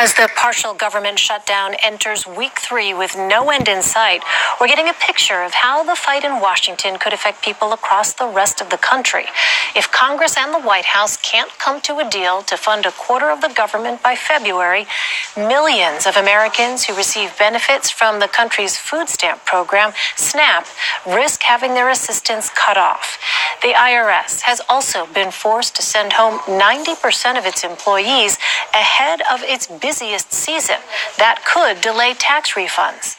As the partial government shutdown enters week 3 with no end in sight, we're getting a picture of how the fight in Washington could affect people across the rest of the country. If Congress and the White House can't come to a deal to fund a quarter of the government by February, millions of Americans who receive benefits from the country's food stamp program, SNAP, risk having their assistance cut off. The IRS has also been forced to send home 90% of its employees ahead of its busiest season. That could delay tax refunds.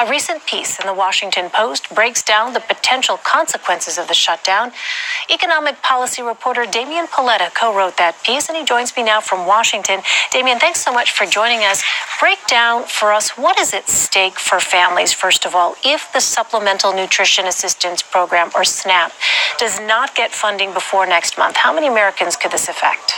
A recent piece in the Washington Post breaks down the potential consequences of the shutdown. Economic policy reporter Damian Paletta co-wrote that piece, and he joins me now from Washington. Damian, thanks so much for joining us. Break down for us what is at stake for families, first of all, if the Supplemental Nutrition Assistance Program, or SNAP, does not get funding before next month. How many Americans could this affect?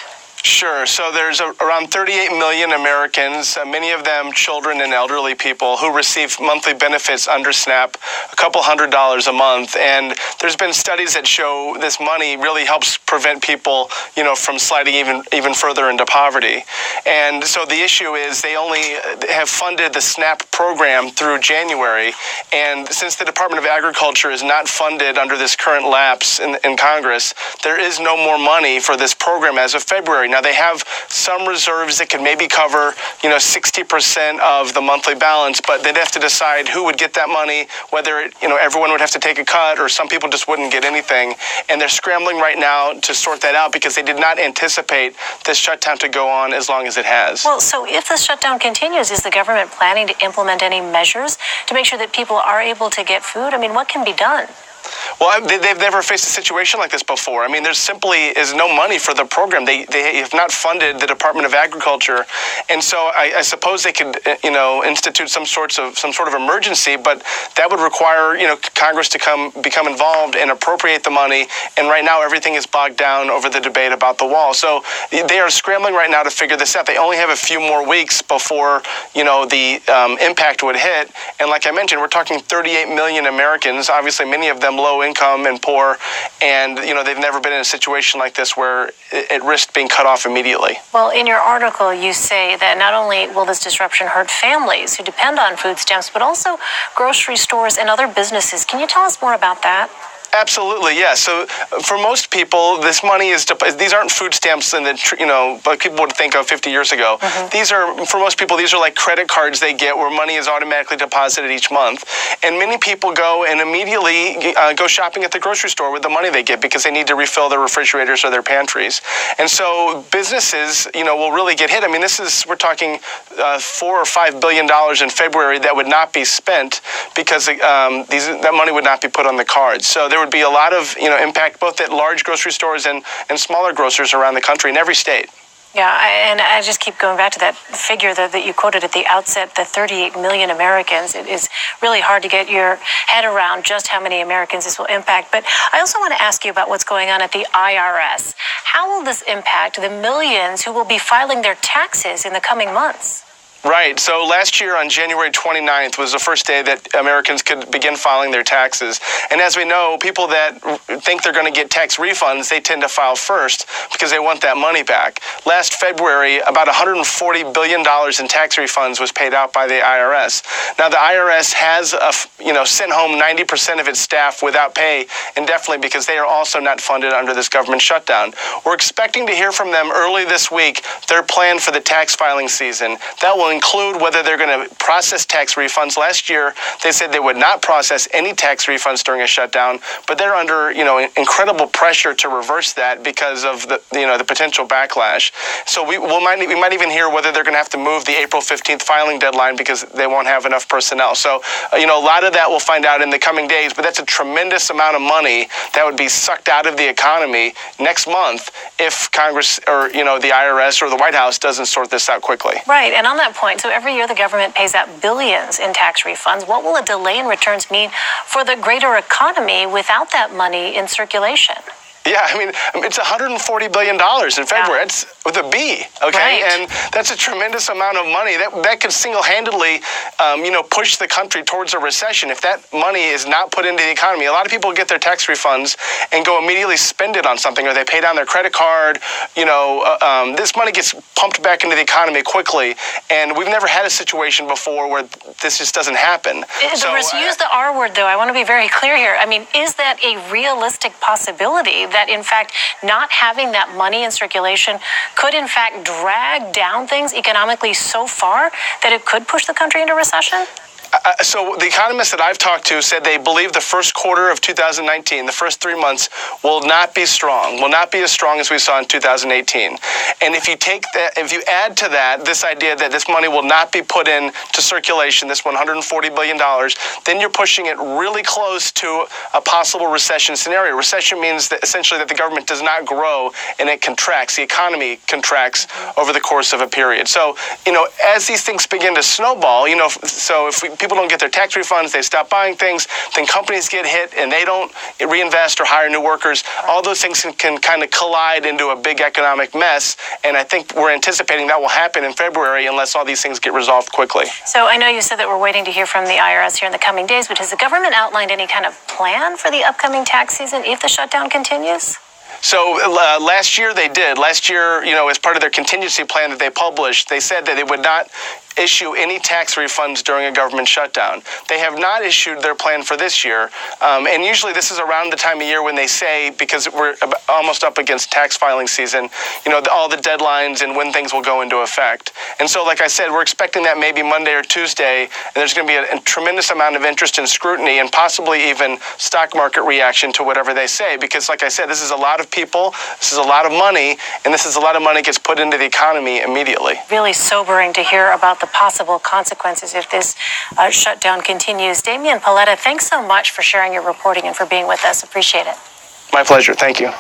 Sure. So there's around 38 million Americans, many of them children and elderly people, who receive monthly benefits under SNAP, a couple $100s a month. And there's been studies that show this money really helps prevent people, from sliding even further into poverty. And so the issue is they only have funded the SNAP program through January. And since the Department of Agriculture is not funded under this current lapse in Congress, there is no more money for this program as of February. Now, they have some reserves that could maybe cover, 60% of the monthly balance, but they'd have to decide who would get that money, whether, everyone would have to take a cut or some people just wouldn't get anything. And they're scrambling right now to sort that out because they did not anticipate this shutdown to go on as long as it has. Well, so if the shutdown continues, is the government planning to implement any measures to make sure that people are able to get food? I mean, what can be done? Well, they've never faced a situation like this before. I mean, there simply is no money for the program. They have not funded the Department of Agriculture, and so I suppose they could, institute some sort of emergency, but that would require, Congress to become involved and appropriate the money. And right now, everything is bogged down over the debate about the wall. So they are scrambling right now to figure this out. They only have a few more weeks before, the impact would hit. And like I mentioned, we're talking 38 million Americans. Obviously, many of them low income and poor, and they've never been in a situation like this where it risked being cut off immediately. Well, in your article, you say that not only will this disruption hurt families who depend on food stamps, but also grocery stores and other businesses. Can you tell us more about that? Absolutely, yeah. So for most people, this money these aren't food stamps like people would think of 50 years ago. Mm-hmm. These are like credit cards they get where money is automatically deposited each month. And many people go and immediately go shopping at the grocery store with the money they get because they need to refill their refrigerators or their pantries. And so businesses, will really get hit. I mean, we're talking $4 or $5 billion in February that would not be spent because that money would not be put on the cards. So there would be a lot of impact both at large grocery stores and smaller grocers around the country in every state. Yeah, and I just keep going back to that figure that you quoted at the outset, the 38 million Americans. It is really hard to get your head around just how many Americans this will impact. But I also want to ask you about what's going on at the IRS. How will this impact the millions who will be filing their taxes in the coming months? Right. So last year on January 29th was the first day that Americans could begin filing their taxes. And as we know, people that think they're going to get tax refunds, they tend to file first because they want that money back. Last February, about $140 billion in tax refunds was paid out by the IRS. Now, the IRS has, sent home 90% of its staff without pay indefinitely because they are also not funded under this government shutdown. We're expecting to hear from them early this week their plan for the tax filing season. That will include whether they're going to process tax refunds. Last year, they said they would not process any tax refunds during a shutdown, but they're under, incredible pressure to reverse that because of the potential backlash. So we might even hear whether they're going to have to move the April 15th filing deadline because they won't have enough personnel. So, a lot of that we'll find out in the coming days, but that's a tremendous amount of money that would be sucked out of the economy next month if Congress or, the IRS or the White House doesn't sort this out quickly. Right. And on that point, so every year the government pays out billions in tax refunds. What will a delay in returns mean for the greater economy without that money in circulation? Yeah, I mean, it's $140 billion in February. Yeah. It's with a B, okay? Right. And that's a tremendous amount of money. That could single-handedly, push the country towards a recession if that money is not put into the economy. A lot of people get their tax refunds and go immediately spend it on something, or they pay down their credit card. This money gets pumped back into the economy quickly, and we've never had a situation before where this just doesn't happen. You use the R word, though. I want to be very clear here. I mean, is that a realistic possibility that, in fact, not having that money in circulation could, in fact, drag down things economically so far that it could push the country into recession? So the economists that I've talked to said they believe the first quarter of 2019, the first 3 months, will not be as strong as we saw in 2018. And if you add to that this idea that this money will not be put into circulation, this $140 billion, then you're pushing it really close to a possible recession scenario. Recession means that essentially that the government does not grow and it contracts. The economy contracts over the course of a period. So, as these things begin to snowball, people don't get their tax refunds, they stop buying things, then companies get hit and they don't reinvest or hire new workers. All those things can kind of collide into a big economic mess, and I think we're anticipating that will happen in February unless all these things get resolved quickly. So I know you said that we're waiting to hear from the IRS here in the coming days, but has the government outlined any kind of plan for the upcoming tax season if the shutdown continues? So last year they did. Last year, as part of their contingency plan that they published, they said that they would not issue any tax refunds during a government shutdown. They have not issued their plan for this year, and usually this is around the time of year when they say, because we're almost up against tax filing season, all the deadlines and when things will go into effect. And so, like I said, we're expecting that maybe Monday or Tuesday, and there's going to be a tremendous amount of interest and scrutiny and possibly even stock market reaction to whatever they say, because, like I said, this is a lot of people, this is a lot of money, and this is a lot of money gets put into the economy immediately. Really sobering to hear about the possible consequences if this shutdown continues. Damian Paletta, thanks so much for sharing your reporting and for being with us. Appreciate it. My pleasure. Thank you.